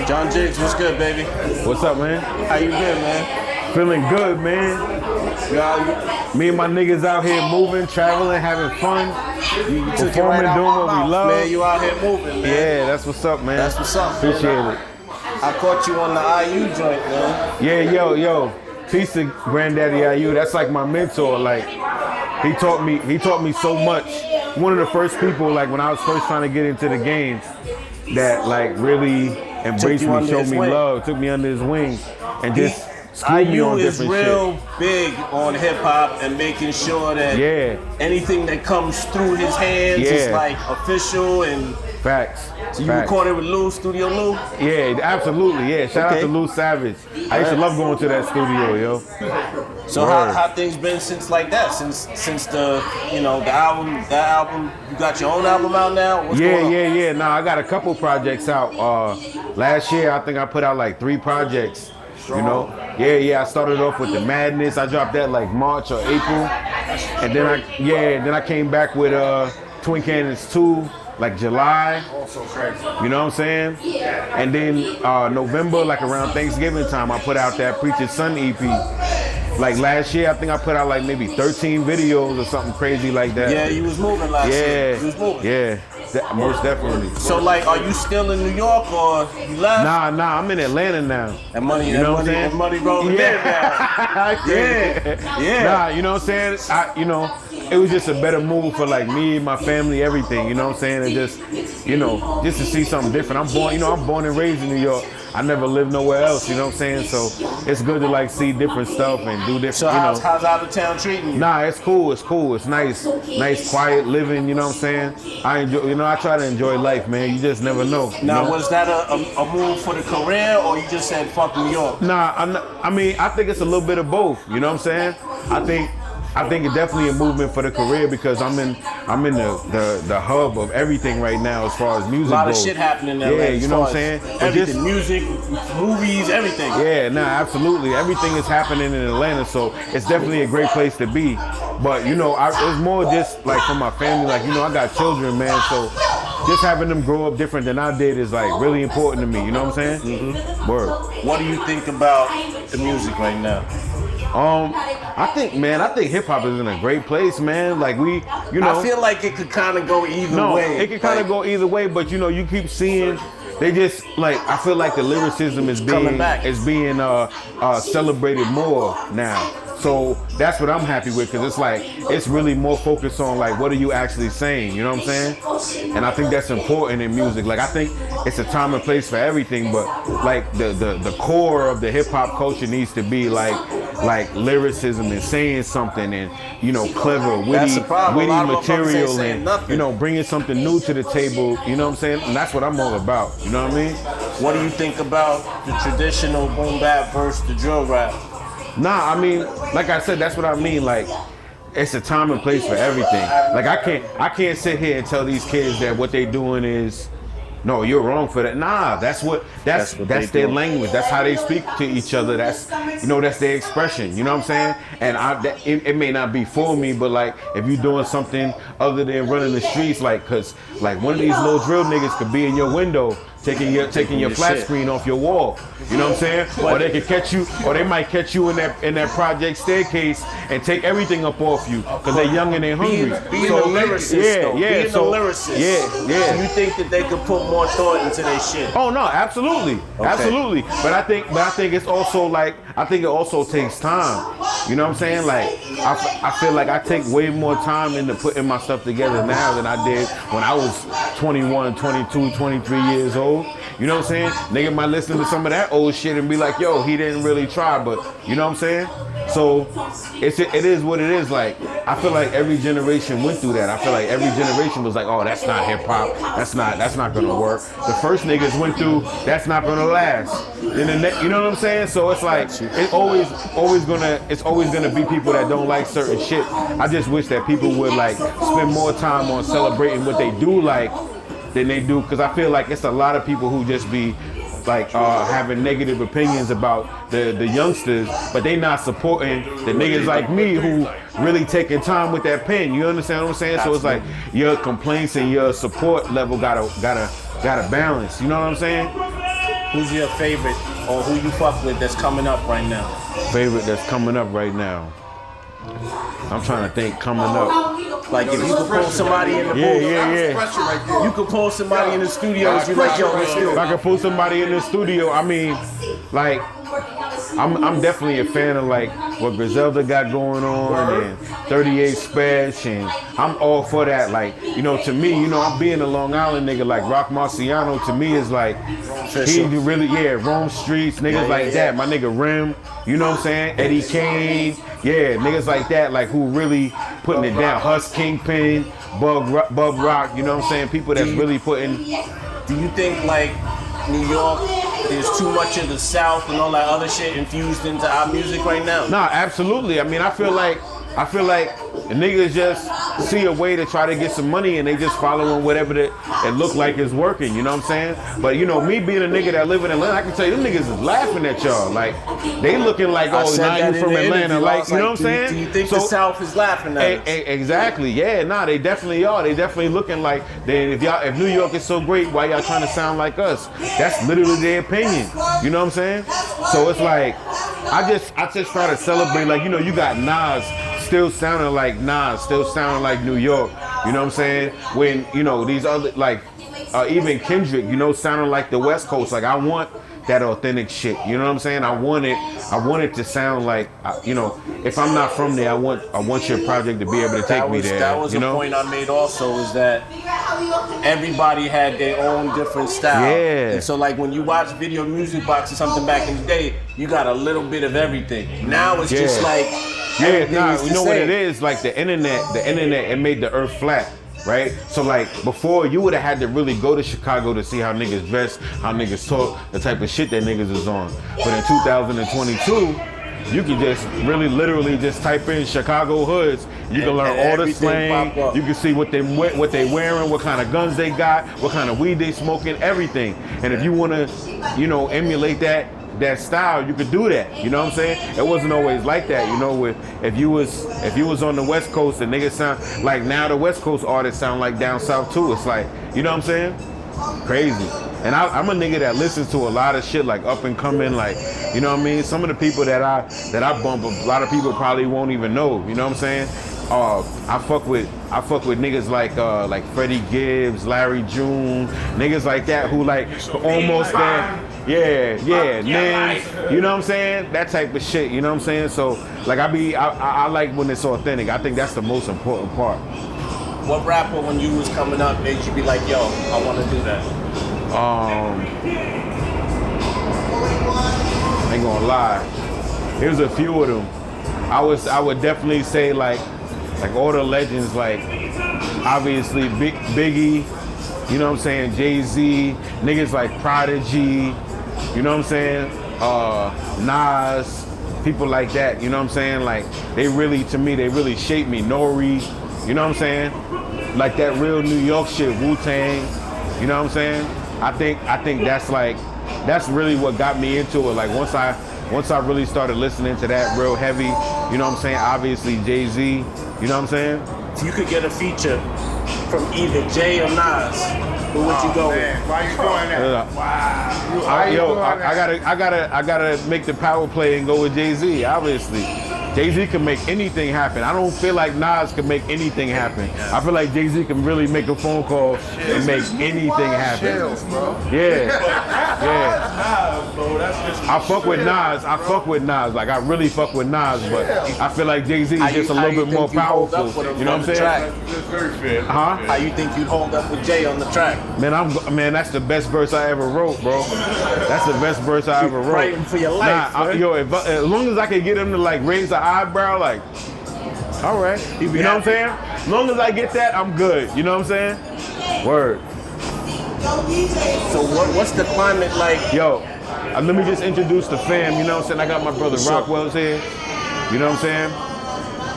John Jiggs, what's good, baby? What's up, man? How you been, man? Feeling good, man. Me and my niggas out here moving, traveling, having fun, performing, doing what we love. Man, you out here moving, man. Yeah, that's what's up, man. That's what's up. Appreciate it. I caught you on the IU joint, man. Yeah, yo. Peace to Granddaddy IU. That's like my mentor. Like, he taught me so much. One of the first people, like when I was first trying to get into the game, that like really embraced me, showed me love, took me under his wing, and just schooled me on different shit. IU is real big on hip hop and making sure that anything that comes through his hands is like official and facts. So you recorded with Lou, Studio Lou? Yeah, absolutely. Yeah, shout out to Lou Savage. I used to love going to that studio, yo. So how things been since like that? Since the the album. You got your own album out now? What's going on? Yeah. Nah, I got a couple projects out. Last year I think I put out like 3 projects. You know? Yeah. I started off with The Madness. I dropped that like March or April. And then I came back with Twin Cannons 2. Like July, also crazy. You know what I'm saying? And then November, like around Thanksgiving time, I put out that Preacher's Son EP. Like last year, I think I put out like maybe 13 videos or something crazy like that. Yeah, you was moving last year. You was moving. Yeah, most definitely. So like, are you still in New York or you left? Nah, I'm in Atlanta now. That money rolling in now. Yeah. Nah, you know what I'm saying? It was just a better move for like me, my family, everything. You know what I'm saying? And just, just to see something different. I'm born and raised in New York. I never lived nowhere else. You know what I'm saying? So it's good to like see different stuff and do different. So how's out of town treating you? Nah, it's cool. It's nice, quiet living. You know what I'm saying? I enjoy. I try to enjoy life, man. You just never know. Now, was that a move for the career, or you just said fuck New York? Nah, I think it's a little bit of both. You know what I'm saying? I think it's definitely a movement for the career because I'm in the hub of everything right now as far as music goes. A lot of shit happening in LA. Yeah, you know what I'm saying? Everything, music, movies, everything. Yeah, absolutely. Everything is happening in Atlanta, so it's definitely a great place to be. But it's more just like for my family. Like I got children, man, so just having them grow up different than I did is like really important to me. You know what I'm saying? Mm-hmm. Word. What do you think about the music right now? I think hip hop is in a great place, man. Like I feel like it could kind of go either way. It could kind of go either way, but you keep seeing they just like I feel like the lyricism is being celebrated more now. So that's what I'm happy with because it's like it's really more focused on like what are you actually saying, you know what I'm saying? And I think that's important in music. Like I think it's a time and place for everything, but like the core of the hip hop culture needs to be like lyricism and saying something and clever, witty material and bringing something new to the table. You know what I'm saying? And that's what I'm all about. You know what I mean? What do you think about the traditional boom bap versus the drill rap? Nah, I mean, like I said, that's what I mean. Like, it's a time and place for everything. Like, I can't sit here and tell these kids that what they doing is, no, you're wrong for that. Nah, that's their language. That's how they speak to each other. That's their expression. You know what I'm saying? And it may not be for me, but like if you're doing something other than running the streets, like, cause like one of these little drill niggas could be in your window. Taking your flat screen off your wall, you know what I'm saying? Or they could catch you, or they might catch you in that project staircase and take everything up off you because they're young and they're hungry. Being a lyricist, So you think that they could put more thought into their shit? Oh no, absolutely. But I think it's also like it also takes time. You know what I'm saying? Like I feel like I take way more time into putting my stuff together now than I did when I was 21, 22, 23 years old. You know what I'm saying? Nigga might listen to some of that old shit and be like, yo, he didn't really try, but you know what I'm saying? So it is what it is. Like I feel like every generation went through that. I feel like every generation was like, oh, that's not hip hop. That's not gonna work. The first niggas went through, that's not gonna last. Then the next, you know what I'm saying? So it's like it's always gonna be people that don't like certain shit. I just wish that people would like spend more time on celebrating what they do like than they do, because I feel like it's a lot of people who just be like having negative opinions about the youngsters, but they not supporting the niggas like me who really taking time with that pen. You understand what I'm saying? So it's like your complaints and your support level gotta balance. You know what I'm saying? Who's your favorite or who you fuck with that's coming up right now? Favorite that's coming up right now. I'm trying to think coming up. Like if you could pull somebody in the booth, Yeah. you could pull somebody in the studio and be like, yo, let's do If it. I could pull somebody in the studio, I mean, like, I'm definitely a fan of like what Griselda got going on and 38 Special, and I'm all for that. Like, you know, to me, you know, I'm being a Long Island nigga. Like Rock Marciano to me is like he really Rome Streets, niggas like that. My nigga Rim, you know what I'm saying? Eddie Kane, niggas like that, like who really putting it down. Huss Kingpin, Bub Rock, you know what I'm saying? People that's really putting. Do you think like New York, there's too much of the South and all that other shit infused into our music right now? Nah, absolutely. I mean, I feel like the niggas just see a way to try to get some money and they just following whatever it look like is working, you know what I'm saying? But you know, me being a nigga that live in Atlanta, I can tell you them niggas is laughing at y'all. Like, they looking like, oh, now you from Atlanta. Like, you know what I'm saying? Do you think the South is laughing at us? Exactly, yeah, nah, they definitely are. They definitely looking like, if New York is so great, why y'all trying to sound like us? That's literally their opinion, you know what I'm saying? So it's like, I just try to celebrate, like, you know, you got Nas still sounding like Nas, still sounding like New York, you know what I'm saying? When, you know, these other, like, even Kendrick, you know, sounding like the West Coast. Like, I want that authentic shit, you know what I'm saying? I want it to sound like, you know, if I'm not from there, I want your project to be able to take me there. That was you a know? point I made also, is that everybody had their own different style. Yeah. And so like when you watch Video Music Box or something back in the day, you got a little bit of everything. Now it's just like, you know what it is? Like the internet, it made the earth flat. Right? So like before, you would have had to really go to Chicago to see how niggas dress, how niggas talk, the type of shit that niggas is on. But in 2022, you can just really literally just type in Chicago hoods. You can learn all the slang. You can see what they wearing, what kind of guns they got, what kind of weed they smoking, everything. And if you want to, you know, emulate that style, you could do that. You know what I'm saying? It wasn't always like that. You know, if you was on the West Coast, the niggas sound like, now the West Coast artists sound like down south too. It's like, you know what I'm saying? Crazy. And I'm a nigga that listens to a lot of shit, like up and coming, like, you know what I mean? Some of the people that I bump, a lot of people probably won't even know. You know what I'm saying? I fuck with niggas like Freddie Gibbs, Larry June, niggas like that who like almost there. Yeah, Nims, you know what I'm saying? That type of shit, you know what I'm saying? So like I like when it's authentic. I think that's the most important part. What rapper when you was coming up made you be like, yo, I want to do that? I ain't gonna lie. There's a few of them. I would definitely say like all the legends, like obviously Biggie, you know what I'm saying, Jay-Z, niggas like Prodigy, you know what I'm saying, Nas, people like that, you know what I'm saying, like they really shaped me. Nori, you know what I'm saying, like that real New York shit, Wu-Tang, you know what I'm saying. I think that's really what got me into it. Like once I really started listening to that real heavy, you know what I'm saying, obviously Jay-Z, you know what I'm saying? If you could get a feature from either Jay or Nas, who would you go with? Why you doing that? Wow. I gotta make the power play and go with Jay-Z, obviously. Jay-Z can make anything happen. I don't feel like Nas can make anything happen. I feel like Jay-Z can really make a phone call and make anything happen. Chills, bro. Yeah. Nas, bro. That's just I fuck with Nas. Like I really fuck with Nas, but I feel like Jay-Z is just a little bit more powerful. You know what I'm saying? That's very fair. How you think you'd hold up with Jay on the track? Man, that's the best verse I ever wrote, bro. That's the best verse I ever wrote. Fighting for your life, as long as I can get him to like raise the eyebrow, like, all right. You know what I'm saying? As long as I get that, I'm good. You know what I'm saying? Word. So what's the climate like? Yo, let me just introduce the fam. You know what I'm saying? I got my brother Rockwell's here. You know what I'm saying?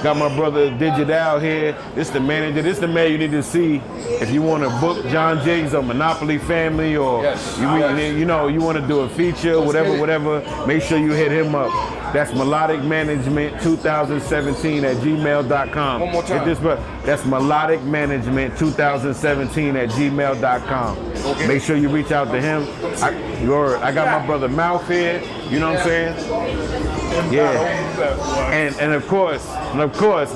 Got my brother Digital here. This the manager. This the man you need to see if you want to book John Jiggs or Monopoly Family, or you want to do a feature, whatever. Make sure you hit him up. That's melodicmanagement2017@gmail.com. One more time. That's melodicmanagement2017@gmail.com. Okay. Make sure you reach out to him. I got my brother Mouth here. You know what I'm saying? Yeah. And of course,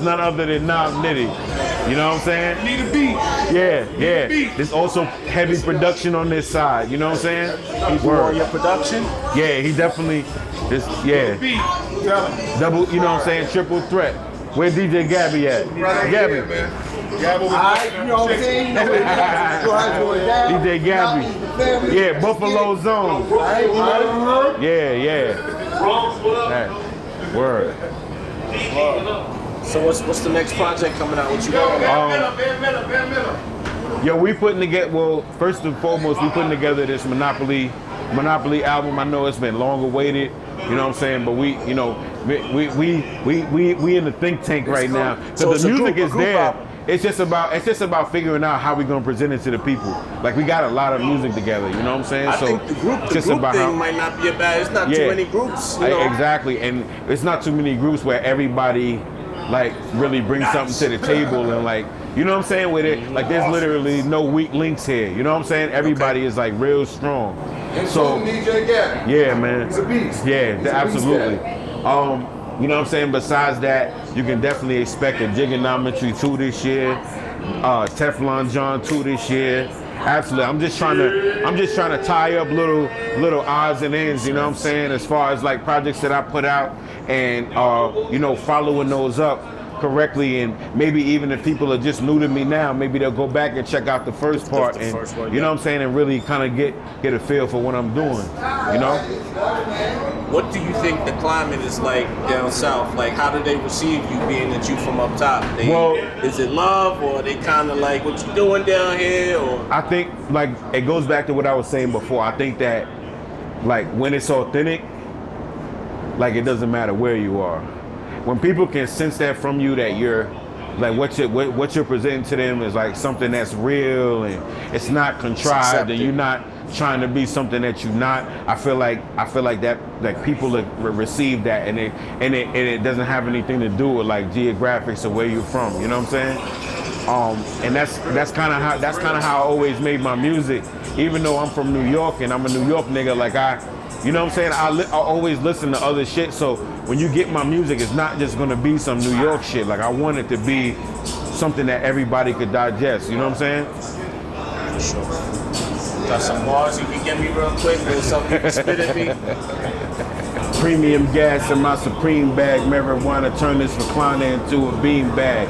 none other than Knob Nitty. You know what I'm saying? Need a beat. Yeah. There's also heavy production on this side. You know what I'm saying? He's on your production? Yeah, he definitely is. Yeah. Beat. Tell him. Double. You know what I'm saying? Triple threat. Where DJ Gabby at? Gabby. Yeah, man. Gabby was You know what I'm saying? You know what it is. DJ Gabby. Yeah, Buffalo Zone. Yeah. Hey, word. So what's the next project coming out? What you got? Yo, we putting together. Well, first and foremost, we putting together this Monopoly album. I know it's been long awaited. You know what I'm saying? But we in the think tank right now. So So the music is group there. album. It's just about figuring out how we're gonna present it to the people. Like we got a lot of music together. You know what I'm saying? I think the group thing might not be a bad. It's not too many groups. You know? Exactly, and it's not too many groups where everybody like really brings something to the table and like, you know what I'm saying with it. Like there's literally no weak links here. You know what I'm saying? Everybody is like real strong. So DJ Gabby. yeah, man. He's a beast. Yeah, He's a absolutely. beast, You know what I'm saying? Besides that, you can definitely expect a Jiggonometry 2 this year, Teflon John 2 this year. Absolutely. I'm just trying to tie up little odds and ends, you know what I'm saying, as far as like projects that I put out and following those up correctly, and maybe even if people are just new to me now, maybe they'll go back and check out the first part and you know what I'm saying, and really kind of get a feel for what I'm doing, you know? What do you think the climate is like down south? Like, how do they receive you, being that you from up top? Is it love, or are they kind of like, what you doing down here? Or I think like it goes back to what I was saying before. I think that like when it's authentic, like it doesn't matter where you are. When people can sense that from you, that you're like what you're presenting to them is like something that's real and it's not contrived, and you're not trying to be something that you're not. I feel like that like people receive that, and it doesn't have anything to do with like geographics or where you're from. You know what I'm saying? And that's kind of how I always made my music. Even though I'm from New York and I'm a New York nigga, like you know what I'm saying? I always listen to other shit. So when you get my music, it's not just gonna be some New York shit. Like I want it to be something that everybody could digest. You know what I'm saying? sure. Got some bars you can give me real quick, or something you can spit at me? Premium gas in my Supreme bag. Marijuana turn this recliner into a bean bag.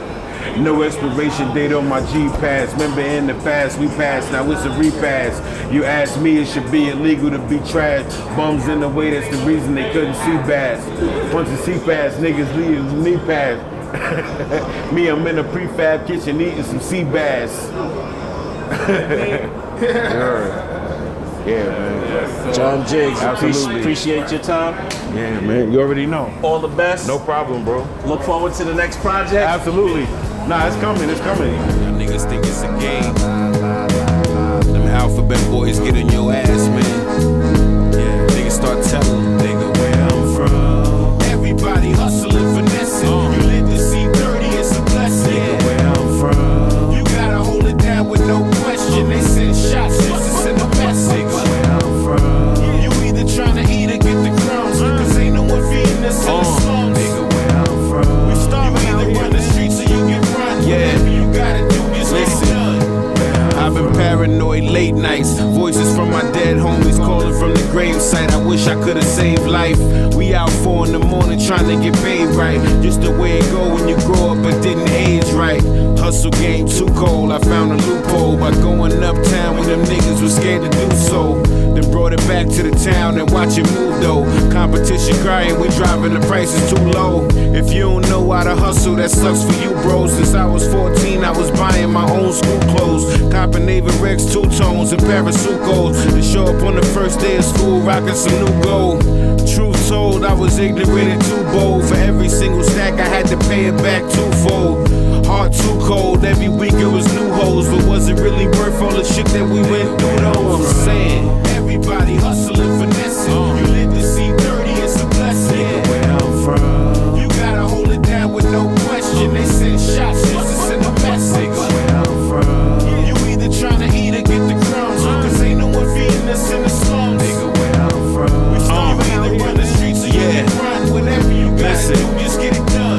No expiration date on my G-Pass. Remember in the past we passed, now it's a repass. You asked me, it should be illegal to be trash. Bums in the way, that's the reason they couldn't see bass. Bunch of C-Pass niggas leaving me pass. Me, I'm in a prefab kitchen eating some sea bass. Yeah, man. John Jiggs, Absolutely. appreciate your time. Yeah, man. You already know. All the best. No problem, bro. Look forward to the next project. Absolutely. Nah, it's coming. It's coming. Y'all niggas think it's a game. Them alphabet boys get on your ass, man. Yeah, niggas start telling nigga where I'm from. Everybody hustling, finessing. You live to see 30, it's a blessing. Nigga, where I'm from. You gotta hold it down with no question. They send shots, just send the best. Nigga, where I'm from. You either trying to eat or get the crumbs. Cause ain't no one feeding us in the slums. Nigga, where I'm from. We start you either run the streets or you get run. Yeah, you gotta do is listen. I've been paranoid late nights. Voices from my dead homies calling from the gravesite. I wish I could've saved life. We out 4 in the morning trying to get paid right. Just the way it go when you grow up but didn't age right. Hustle game too cold. I found a loophole by going uptown when them niggas was scared to do so. Then brought it back to the town and watch it move though. Competition crying, we driving the prices too low. If you don't know how to hustle, that sucks for you, bro. Since I was 14, I was buying my own school clothes. Copping Navy Rex 2-tones and Parasucos. To show up on the first day of school, rocking some new gold. Truth told, I was ignorant and too bold. For every single stack, I had to pay it back twofold. Heart too cold, every week it was new hoes. But was it really worth all the shit that we went through though? I'm saying, everybody hustling, finessing. You live to see 30, it's a blessing. Nigga, where I'm mission. They send shots just to send a message. Where I'm from. You either tryna eat or get the crumbs. Cause ain't no one feeding us in the slums. Nigga, where I'm from. We starve, either run the streets or you can run. Whatever you gotta do, just get it done.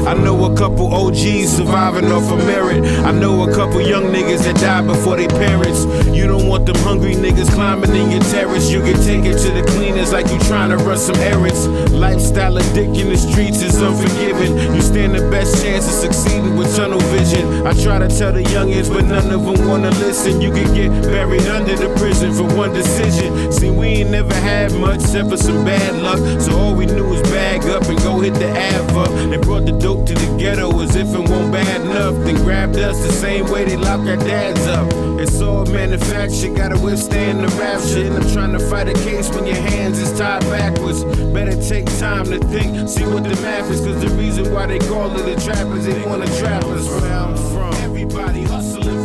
I know a couple OGs surviving off of merit. I know a couple young niggas that died before their parents. You don't want them hungry niggas climbing in your terrace. You get taken to the cleaners like you trying to run some errands. Lifestyle addict in the streets is unforgiving. You stand the best chance of succeeding with tunnel vision. I try to tell the youngins, but none of them wanna listen. You can get buried under the prison for one decision. See, we ain't never had much except for some bad luck. So all we knew was bag up and go hit the Ave up. They brought the dope to the ghetto as if it won't bad enough. Then grabbed us the same way they locked our dads up. It's all manufactured, gotta withstand the rapture. And I'm trying to fight a case when your hands is tied backwards. Better take time to think, see what the math is. Cause the reason why they call it a trap is they wanna trap us. Where I'm from, everybody hustling.